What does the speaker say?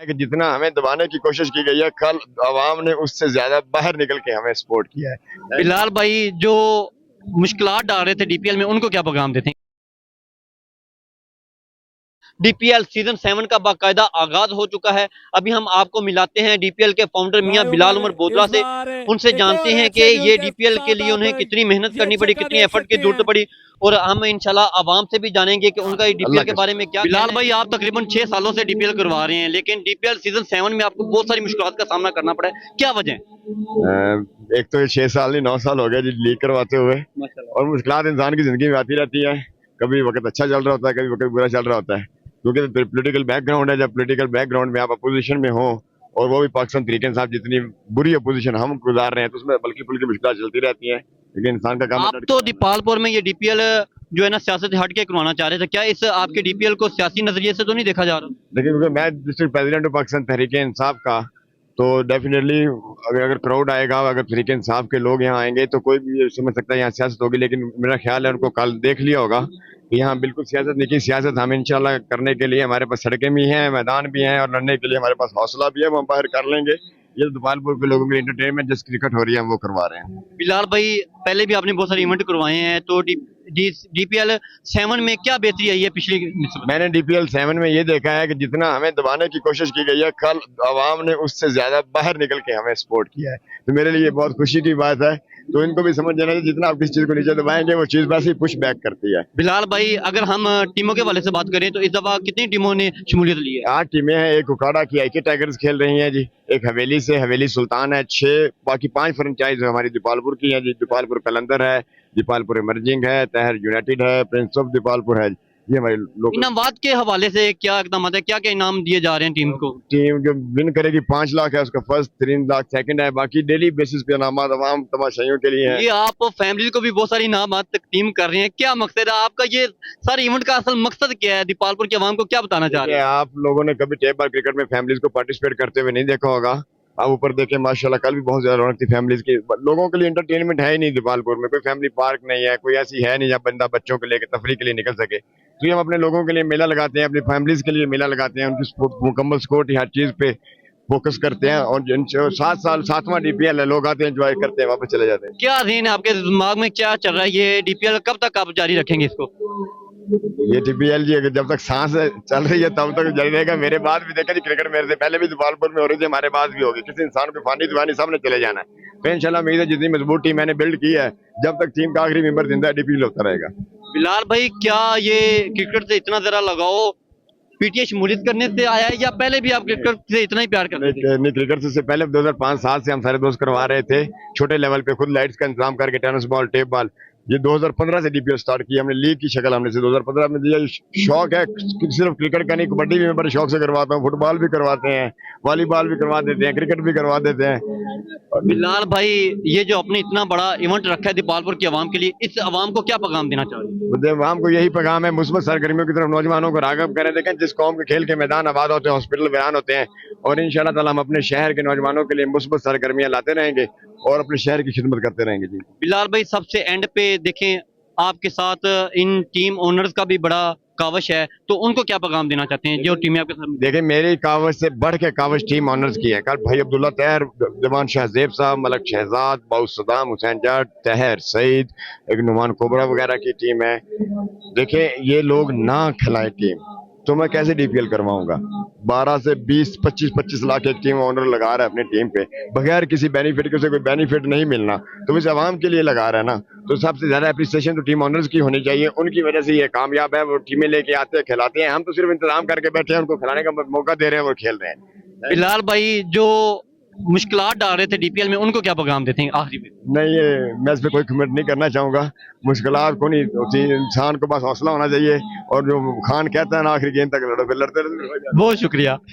कि जितना हमें दबाने की कोशिश की गई है, कल आवाम ने उससे ज्यादा बाहर निकल के हमें सपोर्ट किया है। बिलाल भाई जो मुश्किलात डाल रहे थे डीपीएल में उनको क्या पैगाम देते हैं? डीपीएल सीजन 7 का बाकायदा आगाज हो चुका है। अभी हम आपको मिलाते हैं डीपीएल के फाउंडर मियां बिलाल उमर बोदरा से। उनसे जानते हैं कि ये डीपीएल के लिए उन्हें कितनी मेहनत करनी पड़ी, कितनी एफर्ट की जरूरत पड़ी, और हम इंशाल्लाह आवाम से भी जानेंगे कि उनका डीपीएल के बारे में क्या। बिलाल भाई आप तकरीबन 6 सालों से डीपीएल करवा रहे हैं, लेकिन डीपीएल सीजन 7 में आपको बहुत सारी मुश्किलात का सामना करना पड़ा है, क्या वजह है? एक तो ये 6 साल नहीं 9 साल हो गए जी लीग करवाते हुए, और मुश्किलात इंसान की जिंदगी में आती रहती है। कभी वक्त अच्छा चल रहा होता है, कभी वक्त बुरा चल रहा होता है, क्योंकि पोलिटिकल बैकग्राउंड है। जब पोलिटिकल बैकग्राउंड में आप अपोजिशन में हो, और वो भी पाकिस्तान तरीके साहब जितनी बुरी अपोजिशन हम गुजार रहे हैं, तो उसमें बल्कि फुल्की मुश्किलात चलती रहती हैं, लेकिन इंसान का काम आप तो दीपालपुर में ये डीपीएल जो है ना सियासत से हट के करवाना चाह रहे थे, क्या इस आपके डीपीएल को सियासी नजरिए से तो नहीं देखा जा रहा? देखिए, क्योंकि मैं डिस्ट्रिक्ट प्रेसिडेंट हूँ पाकिस्तान तहरीक इंसाफ का, तो डेफिनेटली अगर क्राउड आएगा, अगर तहरीक इंसाफ के लोग यहाँ आएंगे, तो कोई भी ये समझ सकता है यहाँ सियासत होगी। लेकिन मेरा ख्याल है उनको कल देख लिया होगा कि यहाँ बिल्कुल सियासत नहीं की। सियासत हम इंशाल्लाह करने के लिए हमारे पास सड़कें भी हैं, मैदान भी हैं, और लड़ने के लिए हमारे पास हौसला भी है, वो हम बाहर कर लेंगे। ये दोपालपुर के लोगों के एंटरटेनमेंट जिस क्रिकेट हो रही है वो करवा रहे हैं। बिलाल भाई पहले भी आपने बहुत सारे इवेंट करवाए हैं, तो डीपीएल 7 में क्या बेहतरी आई है पिछली निस्बत? मैंने डीपीएल 7 में ये देखा है कि जितना हमें दबाने की कोशिश की गई है, कल आवाम ने उससे ज्यादा बाहर निकल के हमें सपोर्ट किया है, तो मेरे लिए बहुत खुशी की बात है। तो इनको भी समझ जाना चाहिए, जितना आप किसी चीज को नीचे दबाएंगे वो चीज वैसे ही पुश बैक करती है। बिलाल भाई अगर हम टीमों के हवाले से बात करें तो इस दफा कितनी टीमों ने शमूलियत ली है? 8 टीमें हैं। एक उकाड़ा की आईके टाइगर्स खेल रही हैं जी, एक हवेली से हवेली सुल्तान है, 6 बाकी 5 फ्रेंचाइज हमारी दीपालपुर की है जी। दीपालपुर कलंदर है, दीपालपुर इमर्जिंग है, तहर यूनाइटेड है, प्रिंस ऑफ दीपालपुर है। ये हमारे लोग। इनामात के हवाले से क्या इकदाम है, क्या क्या इनाम दिए जा रहे हैं टीम को? टीम जो विन करेगी 5 लाख है, उसका फर्स्ट 3 लाख सेकंड है, बाकी डेली बेसिस पे इनामात तमाम तमाशाइयों के लिए है। ये आप फैमिली को भी बहुत सारी इनामात तकदीम कर रहे हैं, क्या मकसद है आपका? ये सारे इवेंट का असल मकसद क्या है? दीपालपुर के अवाम को क्या बताना चाह रहे हैं? आप लोगों ने कभी टेप बार क्रिकेट में फैमिलीज को पार्टिसिपेट करते हुए नहीं देखा होगा। आप ऊपर देखें, माशाल्लाह कल भी बहुत ज्यादा रौनक थी फैमिलीज की। लोगों के लिए एंटरटेनमेंट है ही नहीं दीपालपुर में, कोई फैमिली पार्क नहीं है, कोई ऐसी है नहीं जहाँ बंदा बच्चों के लिए तफरी के लिए निकल सके। तो ये हम अपने लोगों के लिए मेला लगाते हैं, अपनी फैमिलीज के लिए मेला लगाते हैं, उनकी मुकम्मल सपोर्ट हर चीज पे फोकस करते हैं। और 7 साल 7वां डीपीएल है, लोग आते हैं एंजॉय करते हैं, वापस चले जाते हैं। क्या सीन है आपके दिमाग में, क्या चल रहा है? ये डीपीएल कब तक आप जारी रखेंगे इसको? ये डीपीएल जी जब तक सांस चल रही है तब तक जारी रहेगा। मेरे बाद भी देखा जी, क्रिकेट मेरे से पहले भी दीपालपुर में हो रही थी, हमारे बाद भी होगी। किसी इंसान को फानी दीवानी सबने चले जाना है, तो इंशाल्लाह उम्मीद है जितनी मजबूत टीम मैंने बिल्ड की है, जब तक टीम का आखिरी मेंबर जिंदा है, डीपीएल होता रहेगा। बिलाल भाई क्या ये क्रिकेट से इतना जरा लगाओ पीटीए शमूलियत करने से आया है, या पहले भी आप क्रिकेट से इतना ही प्यार करते थे? नहीं, क्रिकेट से पहले 2005-7 से हम सारे दोस्त करवा रहे थे, छोटे लेवल पे खुद लाइट्स का इंतजाम करके, टेनिस बॉल, टेप बॉल। ये 2015 से डीपीएल स्टार्ट किया हमने, लीग की शक्ल हमने से 2015 में दिया। शौक है सिर्फ क्रिकेट का नहीं, कबड्डी भी मैं बड़े शौक से करवाता हूँ, फुटबॉल भी करवाते हैं, वॉलीबॉल भी करवा देते हैं, क्रिकेट भी करवा देते हैं। बिलाल भाई ये जो आपने इतना बड़ा इवेंट रखा है दीपालपुर की आवाम के लिए, इस आवाम को क्या पैगाम देना चाह रहे हैं? आवाम को यही पैगाम है, मुस्बत सरगर्मियों की तरफ नौजवानों को राग़िब करें। देखें, जिस कौम के खेल के मैदान आबाद होते हैं, हॉस्पिटल वीरान होते हैं, और इंशाल्लाह ताला हम अपने शहर के नौजवानों के लिए मुस्बत सरगर्मियां लाते रहेंगे और अपने शहर की खिदमत करते रहेंगे जी। बिलाल भाई सबसे एंड पे देखें, आपके साथ इन टीम ओनर्स का भी बड़ा कावश है, तो उनको क्या पैगाम देना चाहते हैं जो टीमें आपके साथ? देखें, मेरी कावश से बढ़ के कावश टीम ऑनर्स की है। कल भाई अब्दुल्ला तहर, जवान शाहजेब साहब, मलक शहजाद, बाउस सदाम, हुसैन जाट, तहर सईद, एक नुमान कोबरा वगैरह की टीम है। देखें, ये लोग ना खिलाए टीम तो मैं कैसे डीपीएल करवाऊंगा? 12 से 20, 25 लाख एक टीम ओनर लगा रहा है अपनी टीम पे, बगैर किसी बेनिफिट के। उसे कोई बेनिफिट नहीं मिलना, तो इस आवाम के लिए लगा रहा है ना। तो सबसे ज्यादा अप्रिसिएशन तो टीम ओनर्स की होनी चाहिए, उनकी वजह से ये कामयाब है। वो टीमें लेके आते हैं, खिलाते हैं, हम तो सिर्फ इंतजाम करके बैठे हैं, उनको खिलाने का मौका दे रहे हैं, वो खेल रहे हैं। बिलाल भाई जो मुश्किलात डाल रहे थे डीपीएल में, उनको क्या पैगाम देते हैं आखिरी में? नहीं, ये मैं इस पे कोई कमेंट नहीं करना चाहूंगा। मुश्किलात को नहीं होती, इंसान को बस हौसला होना चाहिए, और जो खान कहता है ना, आखिरी गेंद तक लड़ो, फिर लड़ते रहते। बहुत शुक्रिया।